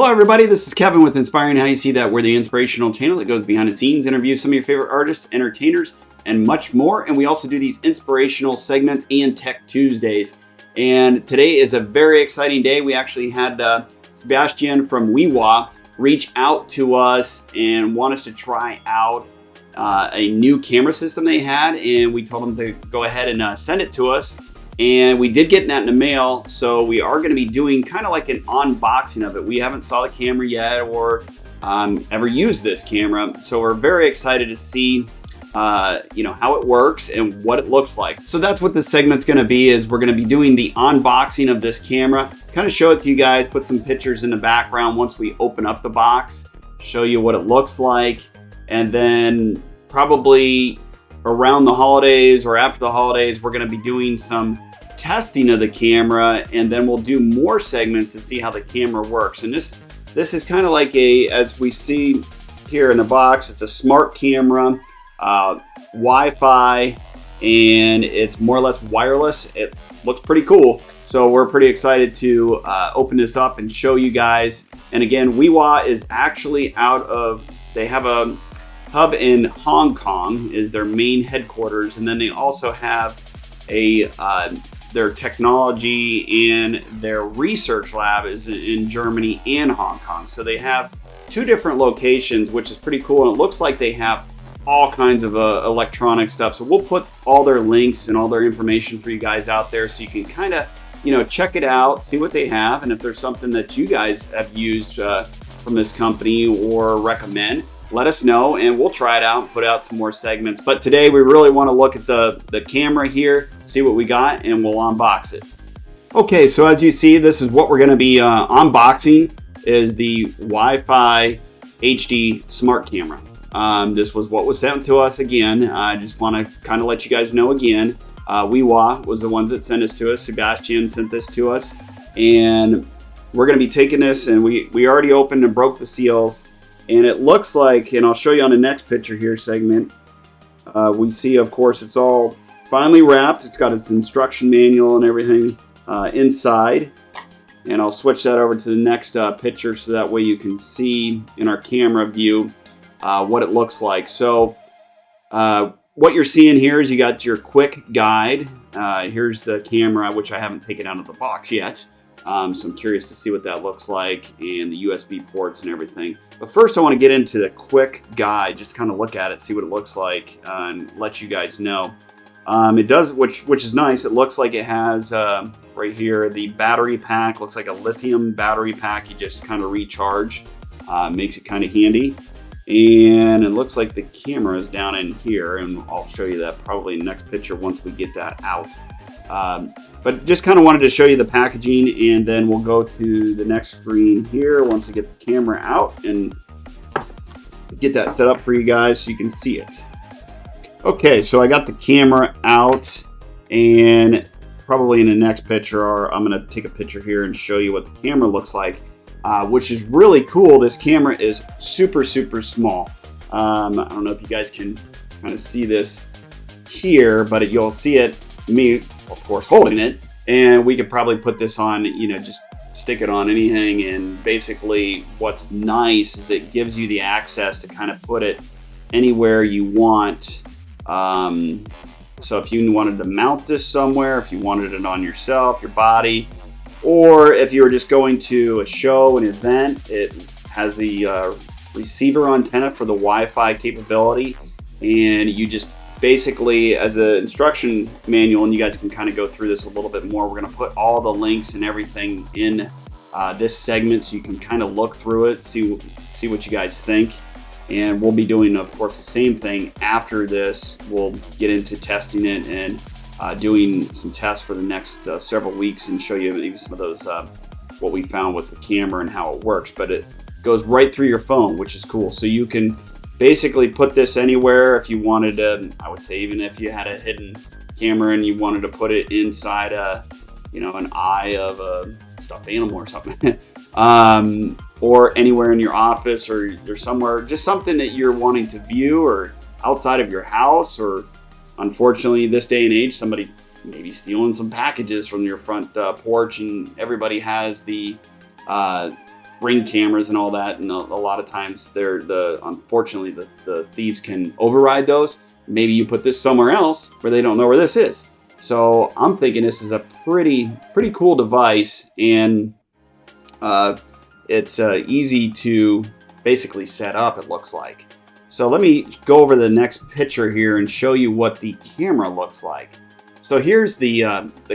Hello everybody, this is Kevin with Inspiring How You See That. We're the inspirational channel that goes behind the scenes, interviews some of your favorite artists, entertainers, and much more. And we also do these inspirational segments and Tech Tuesdays. And today is a very exciting day. We actually had Sebastian from WiWA reach out to us and want us to try out a new camera system they had. And we told them to go ahead and send it to us. And we did get that in the mail, so we are going to be doing kind of like an unboxing of it. We haven't saw the camera yet or ever used this camera, so we're very excited to see how it works and what it looks like. So that's what this segment's going to be. Is we're going to be doing the unboxing of this camera, kind of show it to you guys, put some pictures in the background once we open up the box, show you what it looks like, and then probably around the holidays or after the holidays, we're going to be doing some testing of the camera, and then we'll do more segments to see how the camera works. And this is kind of like as we see here in the box, it's a smart camera, Wi-Fi, and it's more or less wireless. It looks pretty cool. So we're pretty excited to open this up and show you guys. And again, WiWA is actually they have a hub in Hong Kong, is their main headquarters, and then they also have their technology and their research lab is in Germany and Hong Kong. So they have two different locations, which is pretty cool. And it looks like they have all kinds of electronic stuff. So we'll put all their links and all their information for you guys out there, so you can kind of, check it out, see what they have. And if there's something that you guys have used from this company or recommend, let us know and we'll try it out and put out some more segments. But today we really want to look at the camera here, see what we got, and we'll unbox it. Okay, so as you see, this is what we're going to be unboxing, is the Wi-Fi HD smart camera. This was what was sent to us again. I just want to kind of let you guys know again, WiWA was the ones that sent this to us. Sebastian sent this to us, and we're going to be taking this, and we already opened and broke the seals. And it looks like, and I'll show you on the next picture here segment, we see, of course, it's all finely wrapped. It's got its instruction manual and everything inside. And I'll switch that over to the next picture, so that way you can see in our camera view what it looks like. So what you're seeing here is you got your quick guide. Here's the camera, which I haven't taken out of the box yet. So I'm curious to see what that looks like, and the USB ports and everything. But first I want to get into the quick guide, just kind of look at it, see what it looks like, and let you guys know. It does, which is nice. It looks like it has right here the battery pack. Looks like a lithium battery pack. You just kind of recharge. Makes it kind of handy. And it looks like the camera is down in here, and I'll show you that probably in the next picture once we get that out. But just kind of wanted to show you the packaging, and then we'll go to the next screen here once I get the camera out and get that set up for you guys so you can see it. Okay, so I got the camera out, and probably in the next picture, or I'm going to take a picture here and show you what the camera looks like, which is really cool. This camera is super, super small. I don't know if you guys can kind of see this here, but you'll see it, me, of course, holding it, and we could probably put this on, just stick it on anything. And basically what's nice is it gives you the access to kind of put it anywhere you want. So if you wanted to mount this somewhere, if you wanted it on yourself, your body, or if you were just going to a show, an event, it has the receiver antenna for the Wi-Fi capability, and you just basically, as an instruction manual, and you guys can kind of go through this a little bit more, we're going to put all the links and everything in this segment, so you can kind of look through it, see what you guys think. And we'll be doing, of course, the same thing after this. We'll get into testing it and doing some tests for the next several weeks, and show you maybe some of those what we found with the camera and how it works. But it goes right through your phone, which is cool. So you can basically put this anywhere. If you wanted to, I would say, even if you had a hidden camera and you wanted to put it inside an eye of a stuffed animal or something, or anywhere in your office, or somewhere, just something that you're wanting to view, or outside of your house, or unfortunately this day and age, somebody maybe stealing some packages from your front porch, and everybody has the Ring cameras and all that, and a lot of times unfortunately the thieves can override those. Maybe you put this somewhere else where they don't know where this is. So I'm thinking this is a pretty cool device, and it's easy to basically set up, it looks like. So let me go over the next picture here and show you what the camera looks like. So here's the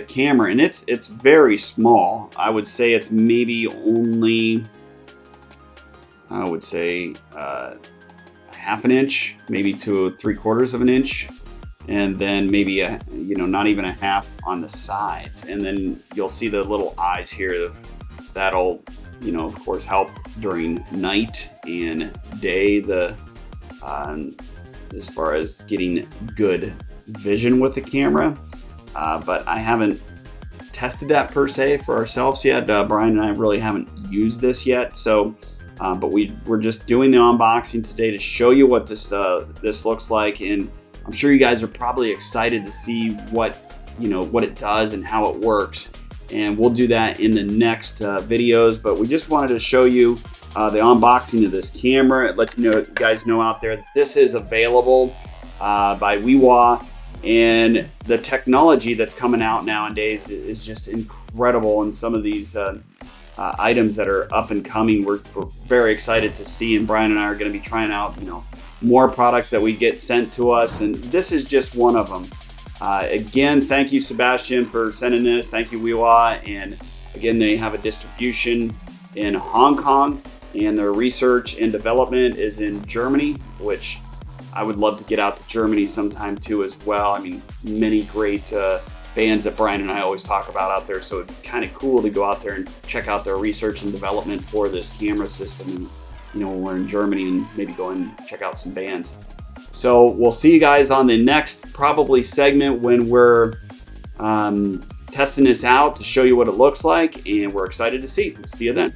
camera, and it's very small. I would say it's maybe only, I would say a half an inch, maybe to 3/4 of an inch, and then maybe not even a half on the sides. And then you'll see the little eyes here. That'll of course help during night and day, as far as getting good vision with the camera. But I haven't tested that per se for ourselves yet. Brian and I really haven't used this yet. So, but we're just doing the unboxing today to show you what this looks like, and I'm sure you guys are probably excited to see what it does and how it works. And we'll do that in the next videos. But we just wanted to show you the unboxing of this camera, let you guys know out there that this is available by WiWA. And the technology that's coming out nowadays is just incredible. And some of these items that are up and coming, we're very excited to see. And Brian and I are going to be trying out, more products that we get sent to us. And this is just one of them. Again, thank you, Sebastian, for sending this. Thank you, WiWA. And again, they have a distribution in Hong Kong, and their research and development is in Germany, which I would love to get out to Germany sometime too as well. I mean, many great bands that Brian and I always talk about out there. So it'd be kind of cool to go out there and check out their research and development for this camera system. And, when we're in Germany, and maybe go and check out some bands. So we'll see you guys on the next probably segment when we're testing this out to show you what it looks like. And we're excited to see. We'll see you then.